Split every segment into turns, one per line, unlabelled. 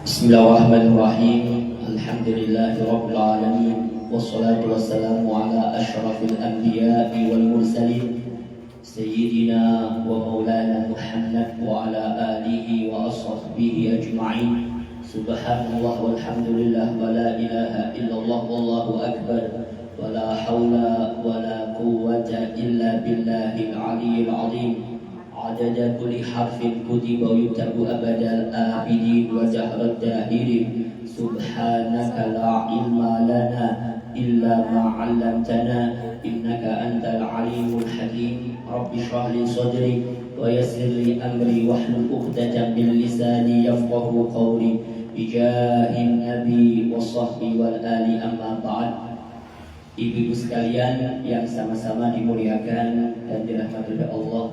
Bismillahirrahmanirrahim. Alhamdulillahirabbil alamin. Wassalatu wassalamu ala asyrafil anbiya'i wal mursalin sayyidina wa maulana Muhammad wa ala alihi wa ashabihi ajma'in. Subhanallah walhamdulillah wa la ilaha illallah wallahu akbar wa la hawla wa la quwwata illa billahil aliyyil azim. عدد كل حرف كتب ويكتب أبد الآبدين وجهر الداهرين سبحانك لا علم لنا إلا ما علمتنا إنك أنت العليم الحكيم رب اشرح لي صدري ويسر لي أمري واحلل عقدة من لساني يفقه قولي بجاه النبي والصحب والآل أما بعد. Ibu-ibu sekalian yang sama-sama dimuliakan dan dirahmati oleh Allah,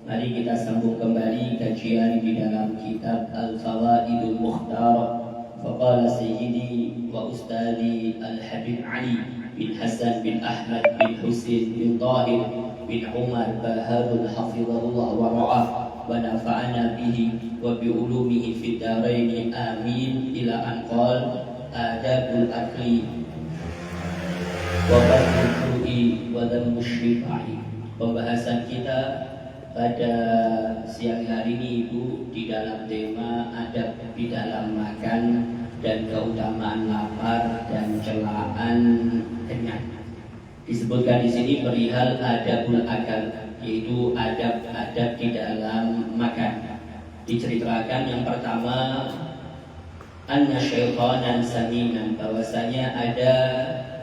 mari kita sambung kembali kajian di dalam kitab Al-Fawaidul Mukhtar. Faqala Sayyidi wa Ustadi Al-Habib Ali bin Hasan bin Ahmad bin Husin bin Tahir bin Umar Baharul Hafizahullah wa ra'ah wa nafa'ana bihi wa bi ulumihi fid darain amin ila an qala adabul akli wa badul qur'i wa dhammu syifai. Pembahasan kita pada siang hari ini Ibu di dalam tema adab di dalam makan dan keutamaan lapar dan celaan kenyang. Disebutkan di sini perihal adabul akal, yaitu adab-adab di dalam makan. Diceritakan yang pertama anna syaitanan saminan, bahwasanya ada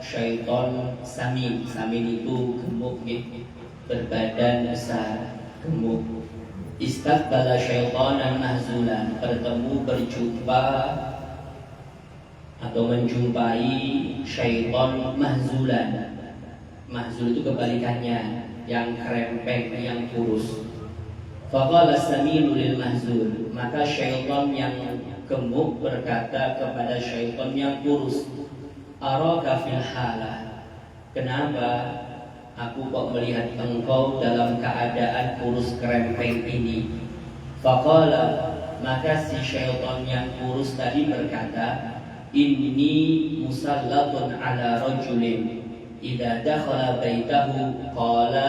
syaitan samin. Samin itu gemuk, berbadan besar, gemuk. Istaqbala syaitanan mahzulan, berjumpa atau menjumpai syaitan mahzulan. Mahzul itu kebalikannya, yang krempeng, yang kurus. Faqala saminu lil mahzul, maka syaitan yang gemuk berkata kepada syaitan yang kurus, araka fil halah, kenapa aku kok melihat engkau dalam keadaan kurus krempeng ini? Faqala, maka si syaitan yang kurus tadi berkata, inni musallatun ala rajulin idza dakhala baitahu qala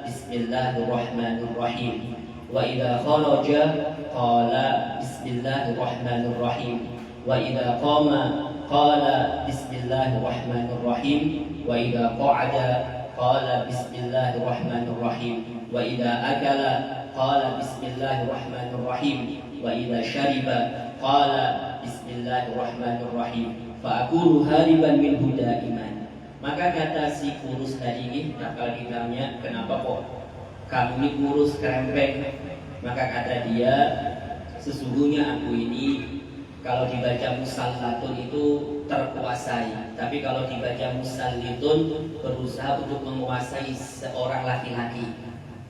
bismillahirrahmanirrahim wa idza kharaja qala bismillahirrahmanirrahim wa idza qama qala bismillahirrahmanirrahim wa idza qa'ada qala bismillahirrahmanirrahim wa idza akala qala bismillahirrahmanirrahim wa idza syariba qala bismillahirrahmanirrahim fa aqulu hariban minhu daiman. Maka kata si kurus tadi ini, kalau ditanya kenapa kok kamu ini kurus krempeng, maka kata dia, sesungguhnya aku ini kalau dibaca musallatun itu terkuasai, tapi kalau dibaca musallitun berusaha untuk menguasai seorang laki-laki.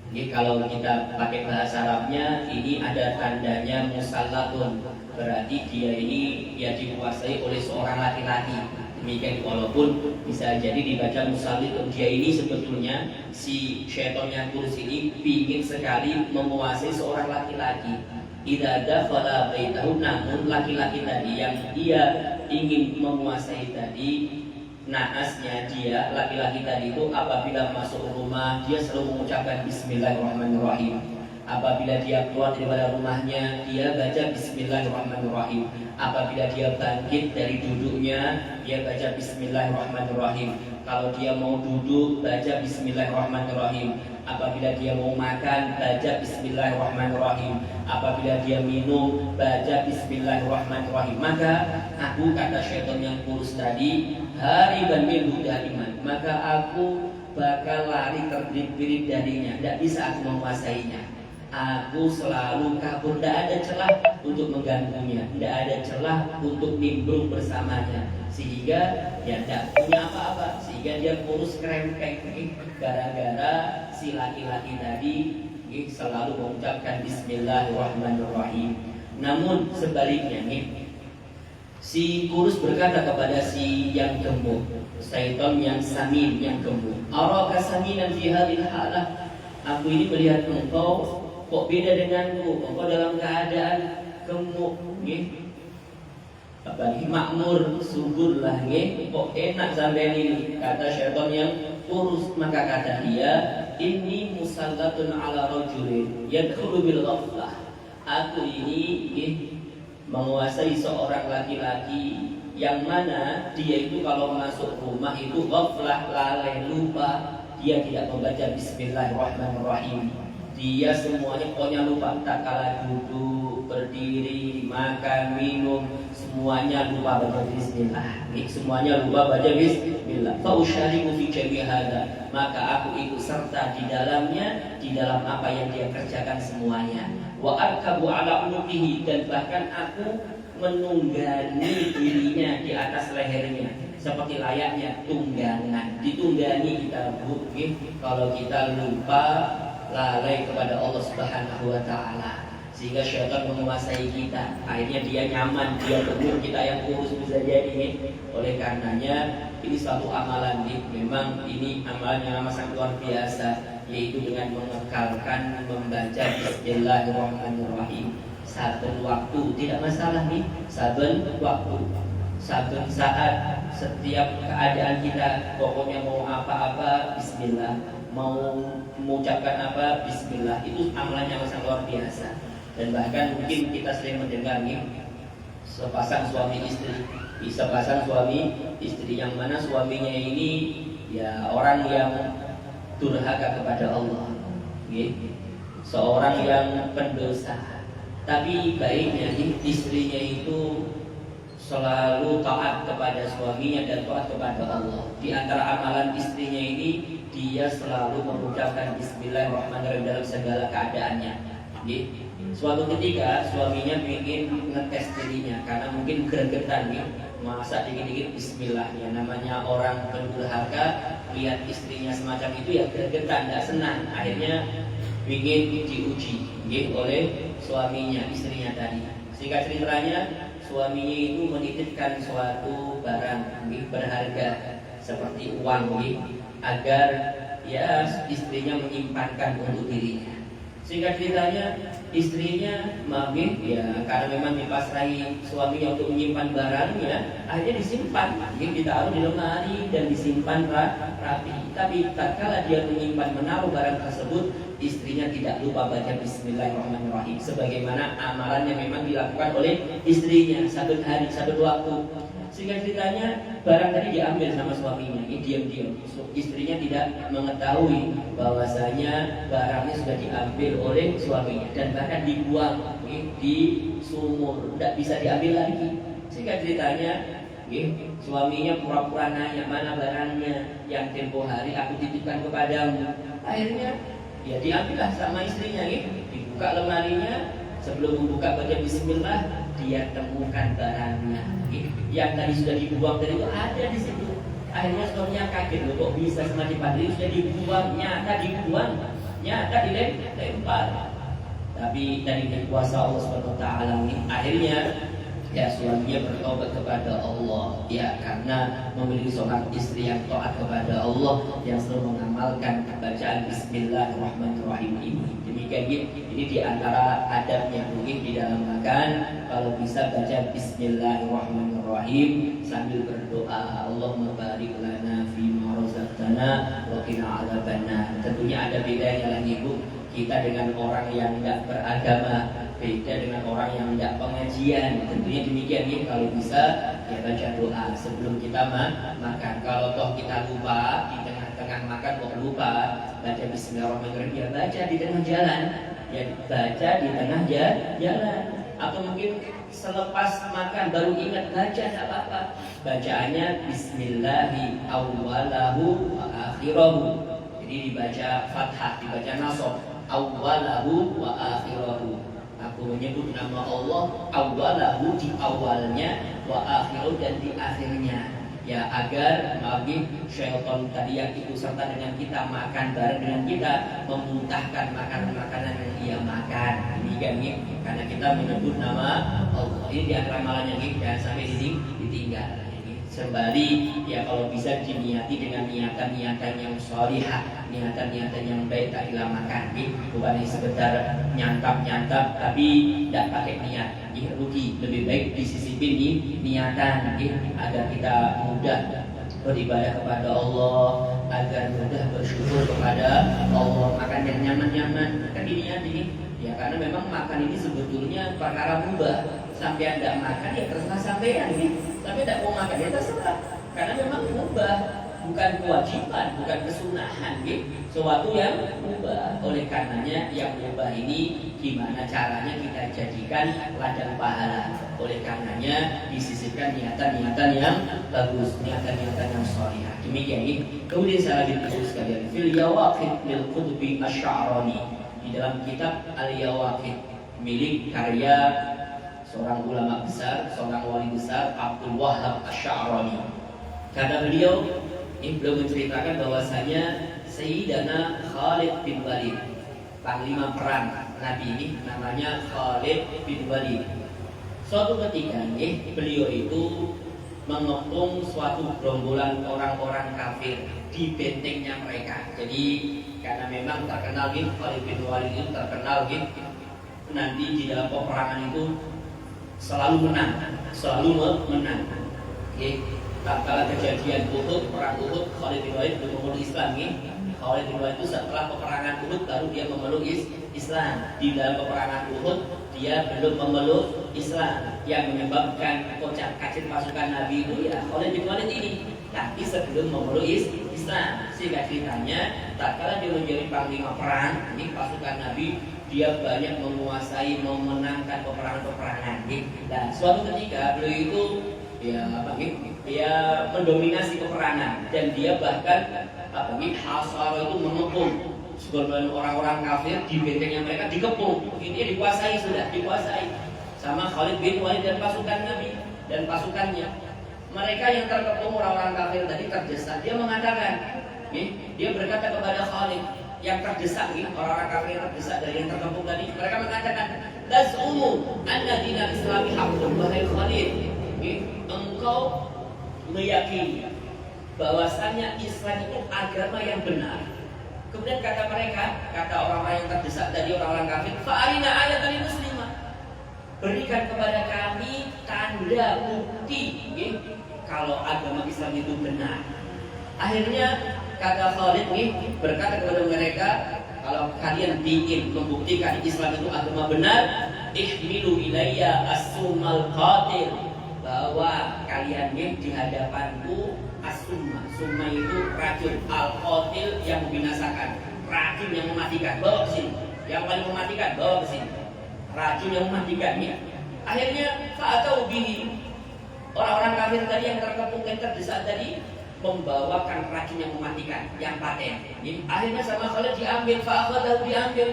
Jadi kalau kita pakai bahasa Arabnya, ini ada tandanya musallatun, berarti dia ini ya dikuasai oleh seorang laki-laki. Demikian, walaupun bisa jadi dibaca musallitun, dia ini sebetulnya si syaitan yang kurus ini ingin sekali menguasai seorang laki-laki. Idza dakhala baitahu, namun laki-laki tadi yang dia ingin menguasai tadi, naasnya dia, laki-laki tadi itu apabila masuk rumah dia selalu mengucapkan bismillahirrahmanirrahim. Apabila dia keluar daripada rumahnya, dia baca bismillahirrahmanirrahim. Apabila dia bangkit dari duduknya, dia baca bismillahirrahmanirrahim. Kalau dia mau duduk, baca bismillahirrahmanirrahim. Apabila dia mau makan, baca bismillahirrahmanirrahim. Apabila dia minum, baca bismillahirrahmanirrahim. Maka aku, kata syaitan yang kurus tadi, hariban minhu daiman, maka aku bakal lari terbirit-birit darinya, tidak bisa aku menguasainya. Aku selalu kabur, tidak ada celah untuk mengganggunya, tidak ada celah untuk nimbrung bersamanya, sehingga ya tidak punya apa-apa, sehingga dia kurus krempeng gara-gara si laki-laki tadi selalu mengucapkan bismillahirrahmanirrahim. Namun sebaliknya nih, si kurus berkata kepada si yang gemuk, syaitan yang samin, yang gemuk, araka saminan fi hadhil halah, aku ini melihat engkau kok beda denganku, engkau dalam keadaan gemuk, apalagi makmur subur lah kok enak sampai ini, kata syaitan yang urus. Maka kata dia, ini musallatun ala rajulin yadkhulu bil ghaflah, aku ini menguasai seorang laki-laki yang mana dia itu kalau masuk rumah itu ghaflah, lalai, lupa, dia tidak membaca bismillahirrahmanirrahim. Dia semuanya pokoknya lupa, tak kala duduk, berdiri, makan, minum, semuanya lupa baca bismillah. Semuanya lupa baca bismillah. Fa usyariku fi jami' hada, maka aku ikut serta di dalamnya, di dalam apa yang dia kerjakan semuanya. Wa arkabu ala unuqihi, dan bahkan aku menunggangi dirinya di atas lehernya seperti layaknya tunggangan. Ditunggani kita kalau kita lupa, lalai kepada Allah Subhanahu wa taala, sehingga syaitan menguasai kita. Akhirnya dia nyaman, dia tegur, kita yang urus bisa jadi. Oleh karenanya ini suatu amalan memang ini amalan yang amat sangat luar biasa, yaitu dengan mengekalkan membaca bismillahirrahmanirrahim saben waktu, tidak masalah saben waktu, saben saat, setiap keadaan kita. Pokoknya mau apa-apa bismillah, mau mengucapkan apa bismillah, itu amalannya sangat luar biasa. Dan bahkan mungkin kita sering mendengar sepasang suami istri yang mana suaminya ini ya orang yang durhaka kepada Allah, seorang yang pendosa. Tapi baiknya istrinya itu selalu taat kepada suaminya dan taat kepada Allah. Di antara amalan istrinya ini, dia selalu mengucapkan bismillahirrahmanirrahim dalam segala keadaannya. Suatu ketika suaminya ingin ngetes dirinya karena mungkin gregetan masa dikit-dikit bismillah. Ya namanya orang pendurhaka, lihat istrinya semacam itu ya gregetan, tidak senang. Akhirnya ingin diuji oleh suaminya, istrinya tadi. Singkat ceritanya, suaminya itu menitipkan suatu barang berharga seperti uang agar ya istrinya menyimpankan untuk dirinya. Singkat ceritanya, istrinya ya karena memang dipasrahi suaminya untuk menyimpan barangnya, akhirnya disimpan, ditaruh di lemari dan disimpan rapi. Tapi tatkala dia menaruh barang tersebut, istrinya tidak lupa baca bismillahirrahmanirrahim sebagaimana amalan yang memang dilakukan oleh istrinya saben hari, saben waktu. Sehingga ceritanya barang tadi diambil sama suaminya, diam-diam. Istrinya tidak mengetahui bahwasanya barangnya sudah diambil oleh suaminya dan bahkan dibuang di sumur, tidak bisa diambil lagi. Sehingga ceritanya suaminya pura-pura nanya, mana barangnya yang tempo hari aku titipkan kepadamu. Akhirnya ya diambillah sama istrinya, dibuka lemarinya. Sebelum membuka baca bismillah, dia temukan barangnya yang tadi sudah dibuang dari itu ada di situ. Akhirnya suaminya kaget, loh kok bisa semakin pandai, sudah dibuang, nyata dilempar. Tapi dari kuasa Allah SWT akhirnya ya suaminya bertobat kepada Allah, ya karena memiliki seorang istri yang taat kepada Allah, yang selalu mengamalkan bacaan bismillahirrahmanirrahim ini. Demikian ini di antara adabnya mungkin di dalam makan, kalau bisa baca bismillahirrahmanirrahim sambil berdoa, Allahumma barik lana fima razaqtana wa qina adzabannar. Tentunya ada bedanya lagi kita dengan orang yang tidak beragama, beda dengan orang yang tidak pengajian. Tentunya demikian kalau bisa ya baca doa sebelum kita makan. Kalau toh kita lupa di tengah-tengah makan kok lupa baca bismillahirrahmanirrahim, ya baca di tengah jalan, ya baca di tengah jalan, atau mungkin selepas makan baru ingat baca, tidak apa-apa. Bacaannya bismillahi awwalahu wa akhirahu. Jadi dibaca fathah, dibaca nasab, awwalahu wa akhirahu. Aku menyebut nama Allah awwalahu di awalnya, wa akhiru dan di akhirnya, ya agar syaitan tadi yang ikut serta dengan kita makan bareng dengan kita memuntahkan makanan-makanan yang ia makan. Ini karena kita menyebut nama Allah. Ini di antara amalannya jangan sampai ditinggal. Sembari ya kalau bisa diniati dengan niatan-niatan yang sholihah, niatan-niatan yang baik, tak dilamakan, bukan sekedar nyantap-nyantap tapi tidak pakai niat, rugi. Lebih baik disisipin niatan, agar kita mudah beribadah kepada Allah, agar mudah bersyukur kepada Allah, makan yang nyaman-nyaman, kan diniat ini. Ya karena memang makan ini sebetulnya perkara mubah. Sampai tidak makan ya terserah sampean ini. Sampai tidak mau makan ya terserah. Karena memang mubah, bukan kewajiban, bukan kesunahan, sesuatu yang mubah. Oleh karenanya yang mubah ini gimana caranya kita jadikan ladang pahala. Oleh karenanya disisipkan niatan-niatan yang bagus, niatan-niatan yang sholihah. Demikian ini. Kemudian saya lanjutkan sekalian. Fil Yawaqid lil Qutbi Asy-Sya'rani. Di dalam kitab Al-Yawaqid milik karya seorang ulama besar, seorang wali besar, Abdul Wahhab Asy-Sya'rani. Kata beliau menceritakan bahwasanya Sayyidina Khalid bin Walid, panglima perang Nabi ini namanya Khalid bin Walid. Suatu ketika beliau itu mengepung suatu gerombolan orang-orang kafir di bentengnya mereka. Jadi karena memang terkenal Khalid bin Walid itu terkenal nanti di dalam peperangan itu selalu menang. Tatkala kejadian Uhud, perang Uhud, Khalid bin Walid belum memeluk Islam. Khalid bin Walid itu setelah peperangan Uhud baru dia memeluk Islam. Di dalam peperangan Uhud dia belum memeluk Islam, yang menyebabkan kocak kacir pasukan Nabi itu ya Khalid bin Walid ini. Tapi sebelum memeluk Islam, sehingga ceritanya tatkala dia menjadi panglima perang pasukan Nabi, dia banyak menguasai, memenangkan peperangan-peperangan. Nah, suatu ketika beliau itu dia mendominasi peperangan dan dia bahkan hasar itu mengepung sebagian orang-orang kafir di bentengnya mereka, dikepung. Ini dikuasai sama Khalid bin Walid dan pasukan Nabi dan pasukannya. Mereka yang terkepung orang-orang kafir tadi terdesak. Dia mengatakan, dia berkata kepada Khalid yang terdesak, orang-orang kafir yang terdesak dari yang terkepung tadi, mereka mengatakan, "Tazumu anna dinal Islami haqqun wahai Khalid." Engkau meyakini bahwasanya Islam itu agama yang benar. Kemudian kata mereka, kata orang-orang yang terdesak tadi, orang-orang kafir, "Fa'arina ayatan muslimah." Berikan kepada kami tanda bukti kalau agama Islam itu benar. Akhirnya kata Khalid berkata kepada mereka, kalau kalian ingin membuktikan Islam itu agama benar, ihmilu ilayya as-summal qatil, bahwa kalian di hadapanku as-summa. Summa itu racun, al-qatil yang membinasakan, racun yang mematikan, bawa ke sini. Yang paling mematikan, bawa ke sini. Racun yang mematikannya. Akhirnya fa'atau bihi. Orang-orang kafir tadi yang terkepung dan terdesak tadi membawakan racun yang mematikan, yang paten. Akhirnya sama Khalid diambil, fa'akhadahu diambil.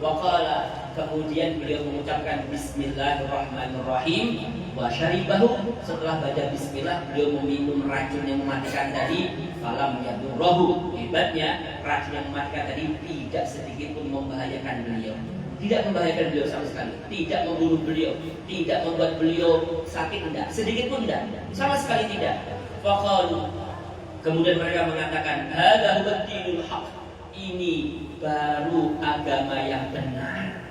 Waqala, kemudian beliau mengucapkan Bismillahirrahmanirrahim wa syaribahu. Setelah baca bismillah, beliau meminum racun yang mematikan tadi. Falam yadurrahu. Hebatnya racun yang mematikan tadi tidak sedikit pun membahayakan beliau. Tidak membahayakan beliau sama sekali, tidak membunuh beliau, tidak membuat beliau sakit, tidak sedikit pun tidak, sama sekali tidak. Faqalu, kemudian mereka mengatakan, hadza huwa dinul haq, ini baru agama yang benar.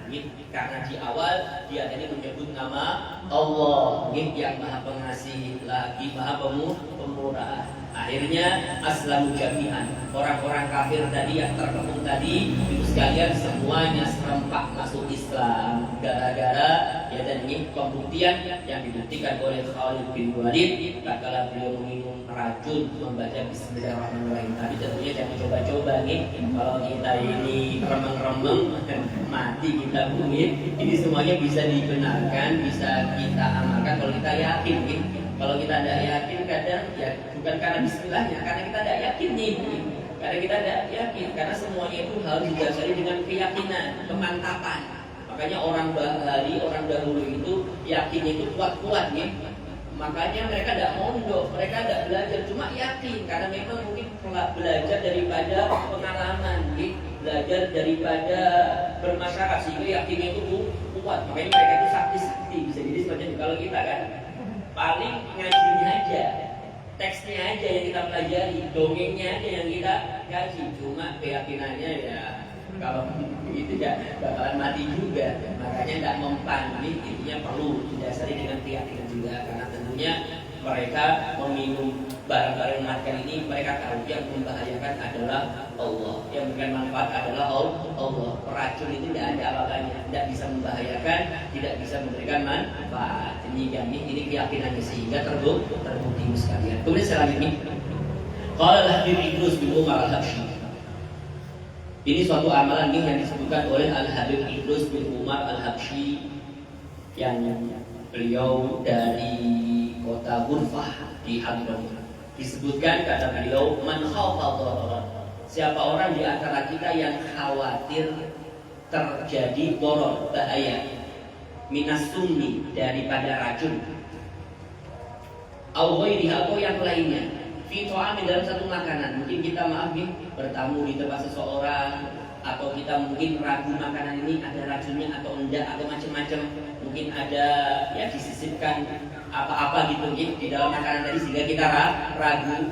Karena di awal dia tadi menyebut nama Allah, yang Maha Pengasih lagi Maha Pemurah. Akhirnya aslamu jami'an, orang-orang kafir tadi yang terkepung tadi itu sekalian semuanya serempak masuk Islam gara-gara ya, dan ini pembuktian yang dibuktikan oleh Khalid bin Walid tatkala beliau meminum racun membaca Bismillahirrahmanirrahim. Tapi tentunya jangan coba-coba kalau kita ini remeng-remeng mati kita bumi. Ini semuanya bisa dibenarkan, bisa kita amalkan kalau kita yakin. Kalau kita tidak yakin kadang ya bukan karena bismillahnya, karena kita tidak yakin karena kita tidak yakin, karena semuanya itu harus didasari dengan keyakinan, kemantapan. Makanya orang Bali, orang dahulu itu yakinnya itu kuat-kuat Makanya mereka tidak mondok, mereka tidak belajar, cuma yakin karena memang mungkin belajar daripada pengalaman, belajar daripada bermasyarakat sehingga yakinnya itu kuat. Makanya mereka itu sakti-sakti, bisa jadi seperti itu. Kalau kita kan paling ngajinya aja, teksnya aja yang kita pelajari, dongengnya aja yang kita kaji. Cuma keyakinannya ya kalau itu ya bakalan mati juga. Makanya tidak mempan. Ini intinya perlu didasari dengan keyakinan juga, karena tentunya mereka meminum barang-barang makan ini, mereka tahu yang membahayakan adalah Allah, yang memberikan manfaat adalah Allah. Peracun itu tidak ada apa-apanya, tidak bisa membahayakan, tidak bisa memberikan manfaat. Ini keyakinannya, sehingga terbukti sekalian. Kemudian selanjutnya, qala al-Habib Idrus bin Umar al-Habsyi. Ini suatu amalan yang disebutkan oleh Al-Habib Idrus bin Umar al-Habsyi, yang beliau dari kota Ghurfah di Hadramaut. Disebutkan kata beliau, man khafa dhararan, siapa orang di antara kita yang khawatir terjadi doror, bahaya, minas summi, daripada racun, au ghairiha, atau yang lainnya, fi ta'amin, dalam satu makanan. Mungkin kita bertamu di tempat seseorang, atau kita mungkin ragu makanan ini ada racunnya atau enggak, atau macam-macam. Mungkin ada ya disisipkan apa-apa gitu di dalam makanan tadi, sehingga kita ragu,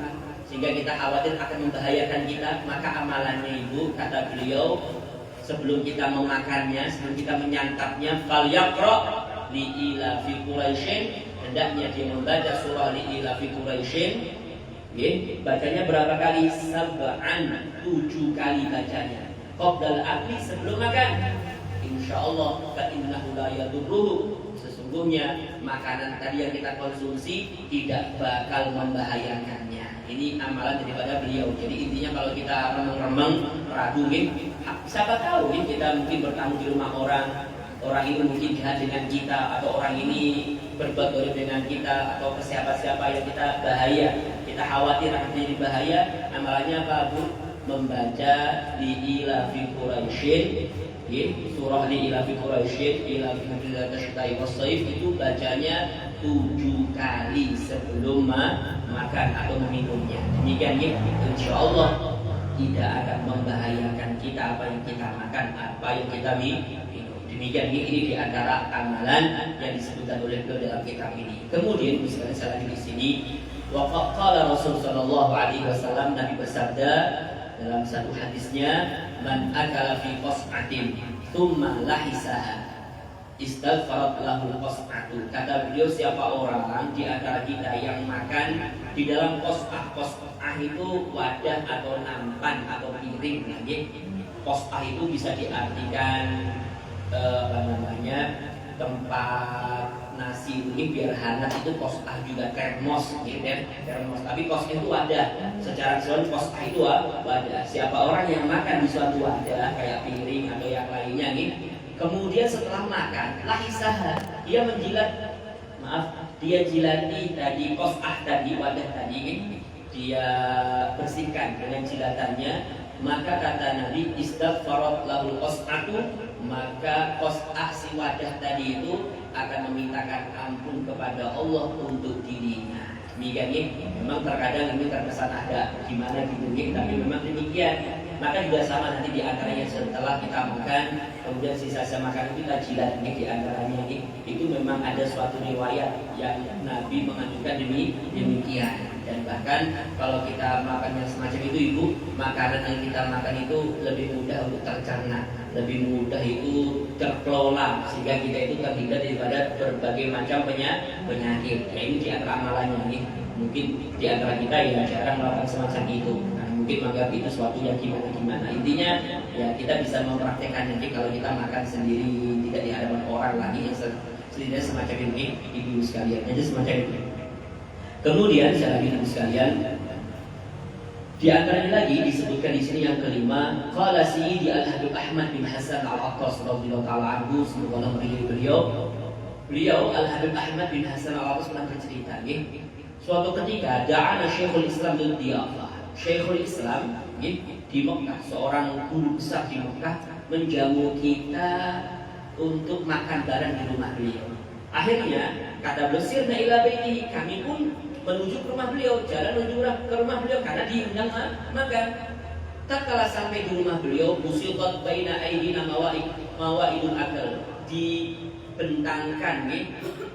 sehingga kita khawatir akan membahayakan kita. Maka amalannya ibu, kata beliau, sebelum kita memakannya, sebelum kita menyantapnya, falyaqra li'ila fi Quraisyin, hendaknya dia membaca surah li'ila fi Quraisyin. Bacanya berapa kali? Sab'an, 7 kali bacanya. Qabdal akli, sebelum makan. Insyaallah fa innahu la yadurruhu, sesungguhnya makanan tadi yang kita konsumsi tidak bakal membahayakannya. Ini amalan daripada beliau. Jadi intinya kalau kita remeng-remeng, ragu, siapa tahu kita mungkin bertamu di rumah orang itu mungkin jahat dengan kita, atau orang ini berbuat dolim dengan kita, atau ke siapa-siapa yang kita bahaya, kita khawatir akan jadi bahaya. Amalannya apa, Bu? Membaca li'ila fi Quraisyin, surah li'ila fi Quraisyin, ila fi nafsillahi wassaif, itu bacanya 7 kali sebelum makan atau meminumnya. Demikian ya, insyaallah tidak akan membahayakan kita apa yang kita makan, apa yang kita minum. Demikian ini diantara amalan yang disebutkan oleh beliau dalam kitab ini. Kemudian misalnya saya lagi di sini, wa qala Rasul sallallahu alaihi wasallam, Nabi bersabda dalam satu hadisnya, man akala fi qas'atin thumma lahisaha istaghfarat lahu qas'atu. Kata beliau, siapa orang di antara kita yang makan di dalam qas'ah. Qas'ah itu wadah atau nampan atau piring lagi. Qas'ah itu bisa diartikan tempat nasi ini biar hangat, itu qas'ah juga, termos gitu kan, termos. Tapi qas'ah itu wadah, secara keseluruhan qas'ah itu wadah. Siapa orang yang makan di suatu wadah kayak piring atau yang lainnya nih, kemudian setelah makan lahisaha, dia menjilat, dia jilati tadi qas'ah tadi, wadah tadi, dia bersihkan dengan jilatannya, maka kata Nabi, istaghfarat lahul qas'atu, maka qas'ah si wadah tadi itu akan memintakan ampun kepada Allah untuk dirinya. Demikian ya, memang terkadang ini terkesan ada gimana gitu ya, tapi memang demikian. Maka juga sama nanti di antaranya setelah kita makan, kemudian sisa-sisa makanan kita jilat ini di antaranya ini, itu memang ada suatu riwayat yang Nabi menganjurkan demikian. Dan bahkan kalau kita makan yang semacam itu ibu, makanan yang kita makan itu lebih mudah untuk tercerna, lebih mudah itu terkelola, sehingga kita itu terhindar daripada berbagai macam penyakit. Ya, ini di antara amalannya nih. Mungkin di antara kita yang jarang melakukan semacam itu, mungkin menganggap itu suatu yang gimana-gimana. Intinya ya kita bisa mempraktekkan nanti kalau kita makan sendiri, tidak di hadapan orang lagi yang setidaknya semacam ini, ibu sekalian. Jadi semacam itu. Kemudian saya lagi ibu sekalian, di antaranya lagi disebutkan di sini yang kelima, qala Sayyidi Al-Habib Ahmad bin Hasan Al-Attas radhiyallahu taala anhu, semoga Allah meridhai beliau Al-Habib Ahmad bin Hasan Al-Attas pernah bercerita, suatu ketika da'ana Syekhul Islam lil diyafah. Syekhul Islam di Mekah, seorang guru besar di Mekah, menjamu kita untuk makan bareng di rumah beliau. Akhirnya kata beliau, sirna ila baitihi, kami pun menuju ke rumah beliau, jalan menuju ke rumah beliau karena diundang makan. Tak kala sampai di rumah beliau, musiqat baina aidina mawaidul akal, dibentangkan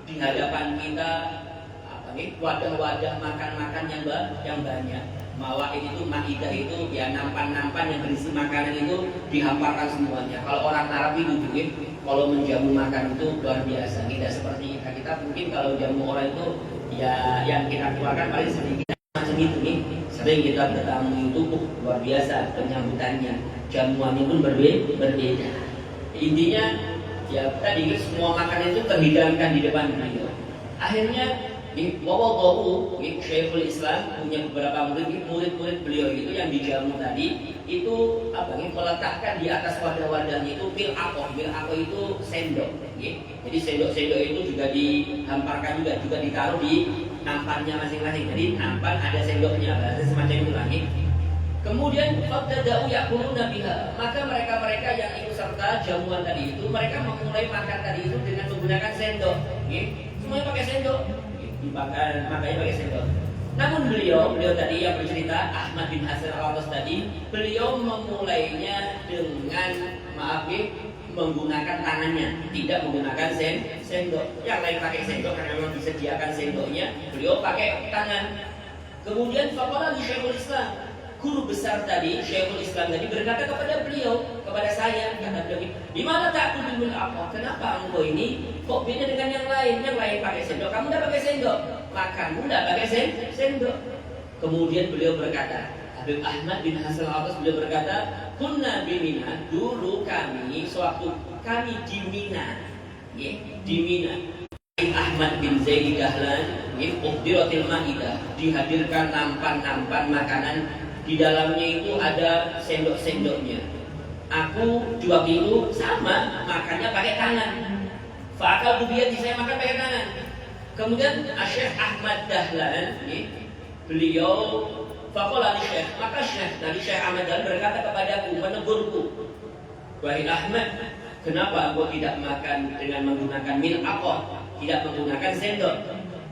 di hadapan kita wadah-wadah makan-makan yang banyak. Mawaid itu, maidah itu ya nampan-nampan yang berisi makanan itu dihamparkan semuanya. Kalau orang Arab itu kalau menjamu makan itu luar biasa. Tidak seperti kita mungkin kalau jamu orang itu ya yang kita keluarkan paling sedikit macam itu nih. Sering kita bertamu itu luar biasa penyambutannya. Jamuannya pun berbeda. Intinya ya tadi semua makanan itu terhidangkan di depan beliau. Akhirnya Wawawu, Syekhul Islam punya beberapa murid-murid beliau itu yang dijamu tadi itu meletakkan di atas wadah-wadahnya itu mil'aqah itu sendok. Jadi sendok-sendok itu juga dihamparkan juga ditaruh di nampannya masing-masing. Jadi nampan ada sendoknya, semacam itu lagi. Kemudian fabtada'u ya'kuluna biha, maka mereka-mereka yang ikut serta jamuan tadi itu mereka memulai makan tadi itu dengan menggunakan sendok. Semuanya pakai sendok. Makanya pakai sendok. Namun beliau tadi yang bercerita Ahmad bin Hasan al-Atas tadi, beliau memulainya dengan menggunakan tangannya, tidak menggunakan sendok. Yang lain pakai sendok karena memang disediakan sendoknya, beliau pakai tangan. Kemudian faqala li Syekhul Islam, guru besar tadi, Syekhul Islam tadi berkata kepada beliau, kepada saya, kata beliau, di mana ta'kul bil aqah? Kenapa engkau ini kok beda dengan yang lain? Yang lain pakai sendok, kamu tidak pakai sendok. Makanmu tidak pakai sendok. Kemudian beliau berkata, Habib Ahmad bin Hasan al-Atas beliau berkata, kunna bimina, dulu kami, sewaktu kami di Mina, di Mina. Ahmad bin Zaid Dahlan, uhdiratil ma'idah, dihadirkan nampan-nampan makanan. Di dalamnya itu ada sendok-sendoknya. Aku di waktu itu sama makannya pakai tangan. Fakal bubiyati, saya makan pakai tangan. Kemudian Syekh Ahmad Dahlan, beliau faqala li Syekh, maka Syekh Ahmad Dahlan berkata kepadaku, menegurku, wahai Ahmad, kenapa engkau tidak makan dengan menggunakan mil'aqah, tidak menggunakan sendok?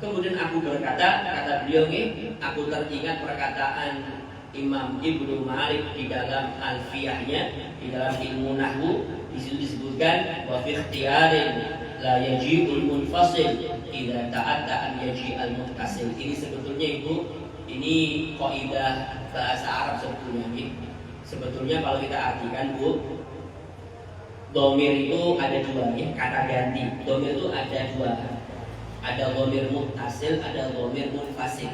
Kemudian aku berkata, kata beliau ini, aku teringat perkataan Imam Ibnu Malik di dalam Alfiyahnya, di dalam ilmu nahwu, di situ disebutkan wa fi ikhtiyarin la yaji'ul munfasil idza ta'atta an yaji'al muttasil. Ini sebetulnya Ibu, ini kaidah bahasa Arab sebetulnya nih. Sebetulnya kalau kita artikan Bu, dhamir itu ada dua ya, kata ganti. Dhamir itu ada dua. Ada dhamir muttasil, ada dhamir munfasil.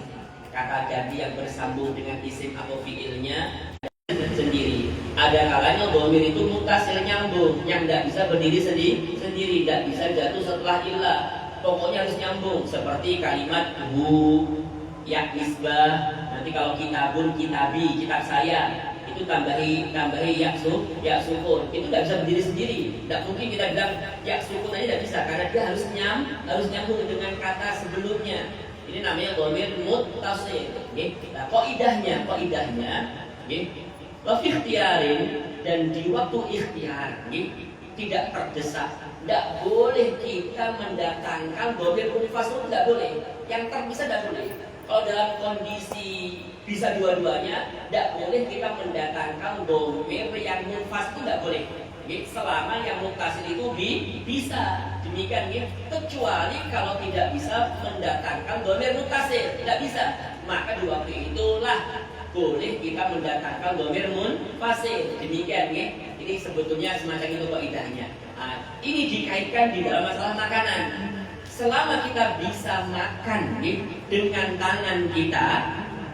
Kata ganti yang bersambung dengan isim atau fiilnya sendiri. Ada kalanya dhamir itu muttasil nyambung, yang tidak bisa berdiri sendiri, tidak bisa jatuh setelah ilah. Pokoknya harus nyambung. Seperti kalimat hu, ya nisbah. Nanti kalau kitabun, kitabi, kitab saya, itu tambahi ya sukun. Itu tidak bisa berdiri sendiri. Tidak mungkin kita bilang ya sukun aja tidak bisa, karena dia harus nyambung dengan kata sebelumnya. Ini namanya dhamir muttasil. Nah, kaidahnya wa fi ikhtiyarin, dan di waktu ikhtiar tidak terdesak, tidak boleh kita mendatangkan dhamir munfasil, tidak boleh. Yang terpisah tidak boleh. Kalau dalam kondisi bisa dua-duanya, tidak boleh kita mendatangkan dhamir yang munfasil, tidak boleh. Selama yang muttasil itu bisa. Demikian kecuali kalau tidak bisa mendatangkan dhamir muttasil, tidak bisa, maka di waktu itulah boleh kita mendatangkan dhamir munfasil. Demikian ini sebetulnya semacam itu kaidahnya. Ini dikaitkan di dalam masalah makanan. Selama kita bisa makan dengan tangan kita,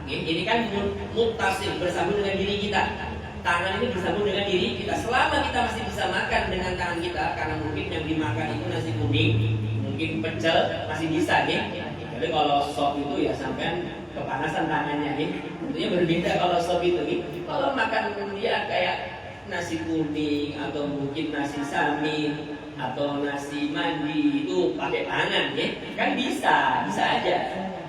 ini kan muttasil, bersambung dengan diri kita. Tangan ini bersambung dengan diri kita. Selama kita masih bisa makan dengan tangan kita, karena mungkin yang dimakan itu nasi kuning, mungkin pecel, masih bisa Jadi kalau sop itu ya sampean kepanasan tangannya tentunya berbeda kalau sop itu Kalau makan dia kayak nasi kuning atau mungkin nasi samit atau nasi mandi itu pakai tangan kan bisa aja.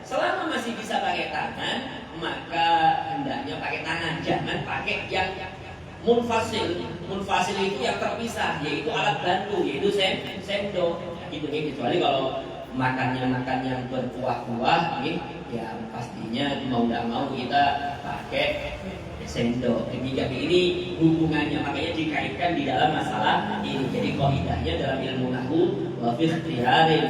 Selama masih bisa pakai tangan, maka hendaknya pakai tangan, jangan pakai yang munfasil. Munfasil itu yang terpisah, yaitu alat bantu, yaitu sendok. Kecuali kalau makan yang berkuah-kuah, ya pastinya mau tidak mau kita pakai sendok. Demikian ini hubungannya, makanya dikaitkan di dalam masalah ini. Jadi kaidahnya dalam ilmu nahwu wa fi ikhtiyarin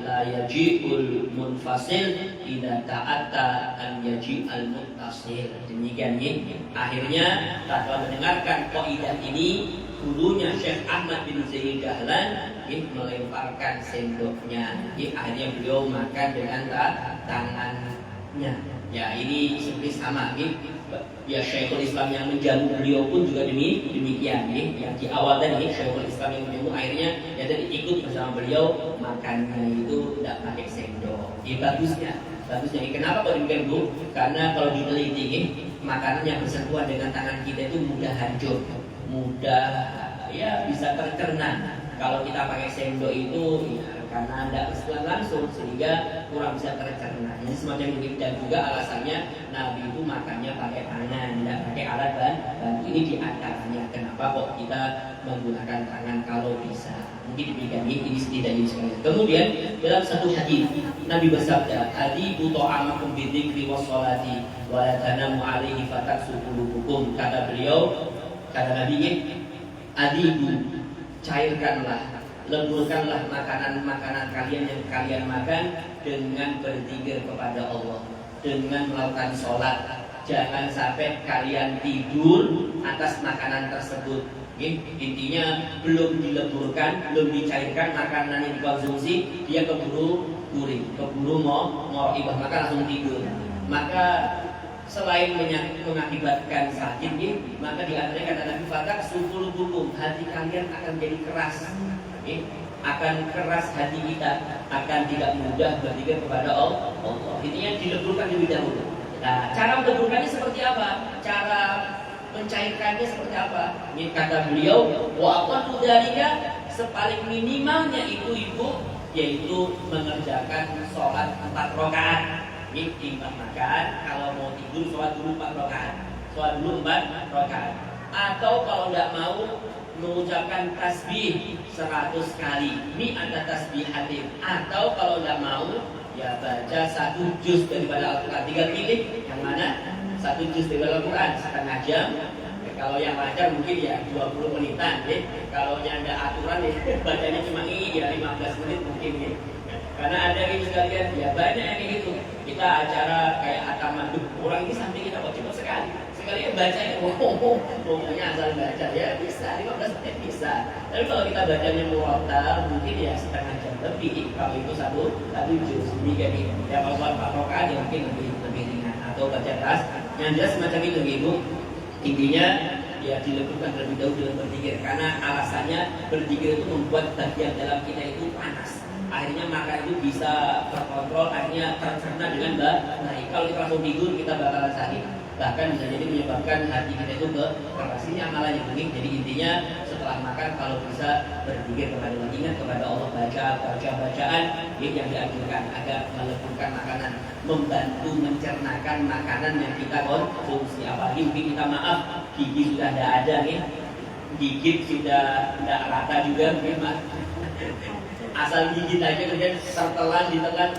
la la yaji'ul munfasil idza ta'atta an yaji'al muttasil. Demikian ya. Akhirnya setelah mendengarkan kaidah ini, gurunya Syekh Ahmad bin Zaid Dahlan melemparkan sendoknya. Akhirnya beliau makan dengan tangannya. Ya, ini seperti sama ya, Syekhul Islam yang menjamu beliau pun juga demikian yang di awal tadi Syekhul Islam yang menjamu akhirnya ya tadi ikut bersama beliau makannya itu tidak pakai sendok. Bagusnya kenapa kok demikian Bu? Karena kalau diteliti makanan yang bersentuhan dengan tangan kita itu mudah hancur, mudah ya bisa tercerna. Kalau kita pakai sendok itu ya, karena tidak bersentuhan langsung sehingga kurang bisa tercerna. Jadi semacam ini, dan juga alasannya Nabi itu makannya pakai tangan, tidak pakai alat bantu. Ini diantaranya kenapa kok kita menggunakan tangan kalau bisa. Mungkin demikian ini setidaknya sekalian. Kemudian dalam satu hadis Nabi bersabda, "Adibu ta'amakum bidzikri wassalati wa la tanamu 'alaihi fataksu qulubukum." Kata beliau, kata Nabi, "Adibu, cairkanlah, lemburkanlah makanan-makanan kalian yang kalian makan dengan berzikir kepada Allah, dengan melakukan sholat. Jangan sampai kalian tidur atas makanan tersebut." Intinya belum dileburkan, belum dicairkan makanan yang dikonsumsi, dia keburu guring, keburu mau ibah, maka langsung tidur. Maka selain mengakibatkan sakit, maka diantaranya kata Nabi, "Fatak sukul bukum," hati kalian akan jadi keras, akan keras hati kita, akan tidak mudah berzikir kepada Allah. Intinya dileburkan lebih dahulu. Nah, cara meleburkannya seperti apa? Cara mencairkannya seperti apa? Ini kata beliau, wa aqallu dzalika, sepaling minimalnya itu Ibu, yaitu mengerjakan sholat 4 rakaat. Ini timbang makan, kalau mau tidur sholat dulu 4 rakaat. Sholat dulu 4 rakaat. Atau kalau tidak mau mengucapkan tasbih 100 kali. Ini ada tasbih hadir. Atau kalau tidak mau ya baca 1 juz daripada Al-Quran. Tinggal pilih yang mana. 1 juz daripada Al-Quran setengah jam. Kalau yang lancar mungkin ya 20 menitan. Kalau yang ada aturan bacanya cuma ini ya 15 menit mungkin. Karena ada gitu sekalian, ya banyak yang kayak gitu. Kita acara kayak hataman, orang ini sampai kita kok cepat sekali. Sekali bacanya, pokoknya asal baca ya bisa 15 menit bisa. Tapi kalau kita bacanya murattal mungkin ya setengah jam lebih. Kalau itu satu juz demikian ini. Ya kalau sholat 4 rakaat ya mungkin lebih ringan atau baca tas. Yang jelas semacam itu Ibu. Intinya ya dileburkan terlebih dahulu dengan berzikir, karena alasannya berzikir itu membuat bagian dalam kita itu panas. Akhirnya makan itu bisa terkontrol, akhirnya tercerna dengan baik. Kalau kita langsung tidur kita bakalan sakit, bahkan bisa jadi menyebabkan hati kita itu keras. Ini amalannya begini. Jadi intinya setelah makan kalau bisa berzikir kepada Allah, ingat kepada Allah, baca bacaan yang dianjurkan agar meleburkan makanan, membantu mencernakan makanan yang kita konsumsi. Apalagi mungkin kita maaf gigi sudah tidak ada gigit sudah tidak rata juga memang. Asal gigit aja kemudian ditelan,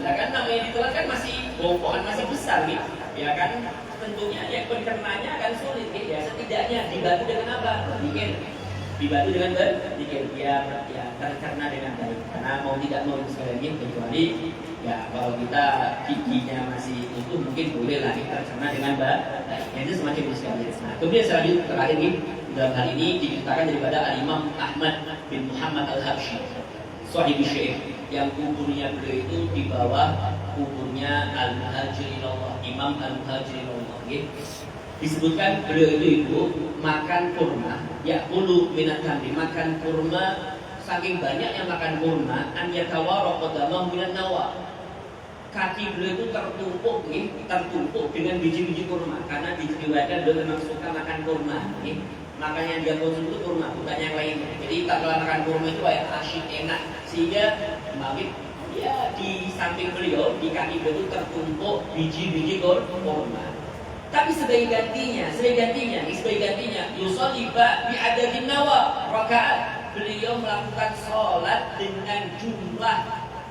nah kan namanya ditelan kan masih bongkohan, masih besar ya kan, tentunya ya pencernanya akan sulit ya. Setidaknya dibantu dengan apa? Dibantu dengan berzikir ya tercerna dengan baik. Karena mau tidak mau sekali kecuali ya kalau kita giginya masih utuh mungkin boleh lah tercerna dengan baik. Itu semacam itu sekali. Nah, kemudian selanjutnya terakhir dalam hal ini diceritakan daripada Al-Imam Ahmad bin Muhammad Al-Habsyi, Sahib Syekh, yang kuburnya beliau itu di bawah kuburnya Al-Muhajirinullah, Imam Al-Muhajirinullah. Disebutkan beliau itu makan kurma, ya ulu minat tamri, makan kurma, saking banyak yang makan kurma, an yatawara qadamahu minan nawa. Kaki beliau itu tertumpuk dengan biji-biji kurma, karena diriwayatkan beliau memang suka makan kurma. Makanya dia konsumsi itu kurma, bukan yang lainnya. Jadi kalau makan kurma itu kayak asyik enak, sehingga makin ya di samping beliau, di kaki beliau itu tertumpuk biji-biji kurma. Tapi sebagai gantinya, yusolli bi adadin nawa rakaat. Beliau melakukan sholat dengan jumlah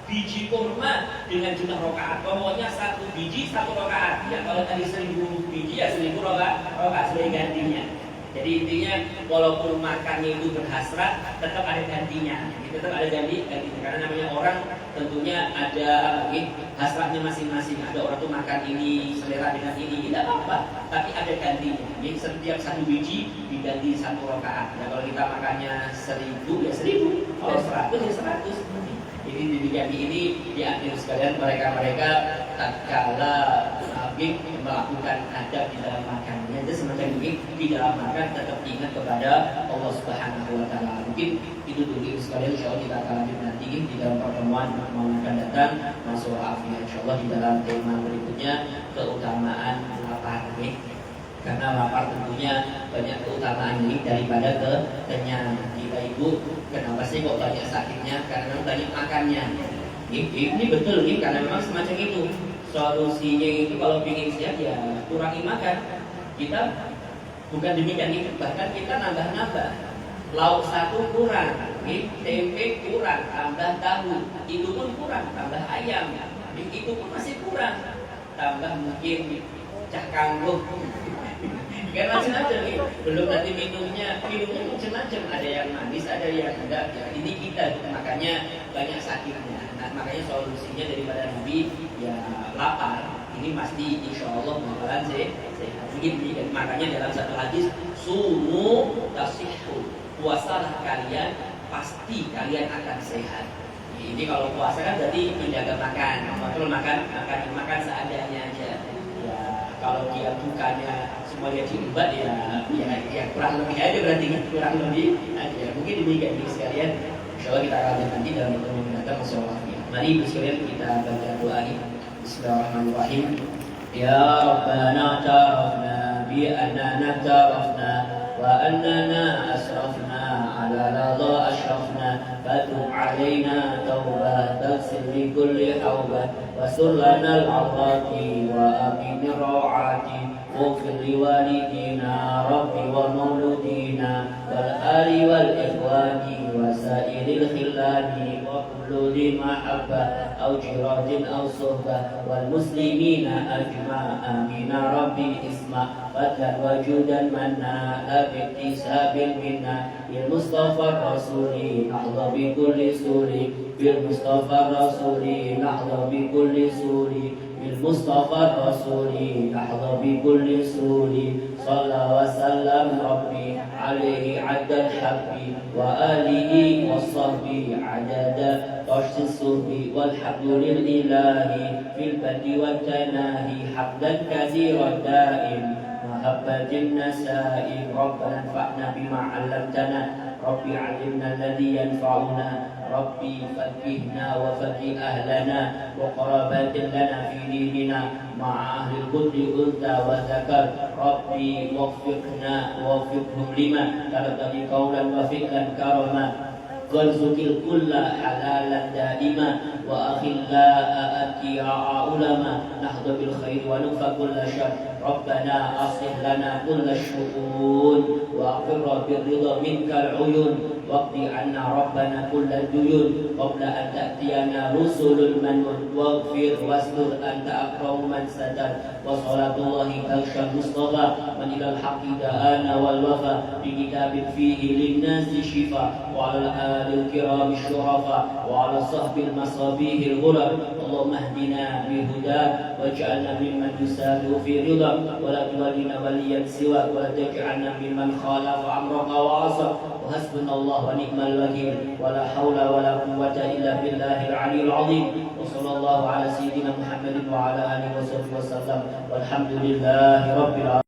biji kurma dengan jumlah rakaat. Pokoknya 1 biji 1 rakaat. Ya kalau tadi 1000 biji ya 1000 rakaat sebagai gantinya. Jadi intinya walaupun makannya itu berhasrat, tetap ada gantinya. Tetap ada gantinya. Karena namanya orang tentunya ada hasratnya masing-masing. Ada orang tuh makan ini selera dengan ini, tidak apa-apa. Tapi ada gantinya. Jadi setiap satu biji diganti 1 rakaat. Nah, kalau kita makannya 1000 ya 1000, kalau 100 ya 100. Jadi diganti ini diambil sekalian mereka-mereka tatkala melakukan adab di dalam makannya. Itu semacam ini di dalam makan tetap ingat kepada Allah Subhanahu wa taala. Mungkin itu dulu sekalian, insyaallah kita akan lanjut nanti di dalam pertemuan yang akan datang. Masalah afiat insyaallah di dalam tema berikutnya, keutamaan lapar. Karena lapar tentunya banyak keutamaan ini daripada kenyang. Kita ibu kenapa sih kok banyak sakitnya? Karena memang banyak makannya. Ini betul nih, karena memang semacam itu. Solusinya itu kalau ingin sehat ya kurangi makan. Kita bukan demikian itu, bahkan kita nambah-nambah. Lauk 1 kurang, tempe kurang, tambah tahu, itu pun kurang, tambah ayam, itu pun masih kurang, tambah mungkin cah kangkung. Kan macam-macam nih. Belum nanti minumnya macam-macam. Ada yang manis, ada yang enggak. Ya, ini kita makanya banyak sakitnya. Nah, makanya solusinya daripada Nabi ya lapar. Ini pasti insya Allah bakalan sehat. Begini. Dan makanya dalam satu hadis, sumu tasihhu. Puasalah kalian, pasti kalian akan sehat. Ini kalau puasa kan berarti menjaga makan. Kontrol makan seadanya aja. Ya, kalau dia bukannya semua dia diembat ya kurang lebih aja, berarti kurang lebih aja. Mungkin demikian sekalian. Insyaallah kita akan nanti dalam pertemuan mendatang insyaallah. Mari sekalian kita baca doa ini. Bismillahirrahmanirrahim. Ya Rabbana ta'arafna bi annana ta'arafna wa annana asrafna ala ladha ashrafna fatub alaina tawbah taghfir li kulli hawbah wasur lana al-'afati wa amin rawati واغفر لوالدينا ربي ومولودينا والآل والإخوان وسائر الخلان وكل ذي محبة أو جيرة أو صحبة والمسلمين أجمع آمين ربي اسمع فضلا وجودا منا لا باكتساب منا بالمصطفى الرسول نحظى بكل سور بالمصطفى الرسول نحظى بكل سور بالمصطفى الرسول نحظى بكل سور صلى وسلم ربي عليه عد الحب وآله وصحبه عدد طشت الصحب والحمد لله في البد والتناهي حمدا كثيرا دائم محبة النسائم ربنا انفعنا بما علمتنا ربي علمنا الذي ينفعنا ربي فقهنا وفقه أهلنا وقرابات لنا في ديننا مع أهل الكل أنثى وذكر ربي وفقنا ووفقهم لما ترتضي قولا وفقا كرما وارزق الكل حلالا دائما وأخلاء أتقياء علما نحظى بالخير ونكفى كل شر ربنا أصلح لنا كل الشؤون وأقر بالرضا منك العيون واقض عنا ربنا كل الديون قبل أن تأتينا رسل المنون واغفر واستر أنت أكرم من ستر وصلاة الله تغشى المصطفى من إلى الحق دعانا والوفى بكتاب فيه للناس شفاء وعلى الآل الكرام الشرفاء وعلى صحب المصابيح الغرر اللهم اهدنا بهداك واجعلنا ممن تساد في رضاك ولا تولنا وليا سواك ولا تجعلنا ممن خالف أمرك وعصى وحسبنا الله ونعم الوكيل ولا حول ولا قوة إلا بالله العلي العظيم وصلى الله على سيدنا محمد وعلى آله وصحبه وسلم والحمد لله رب العالمين.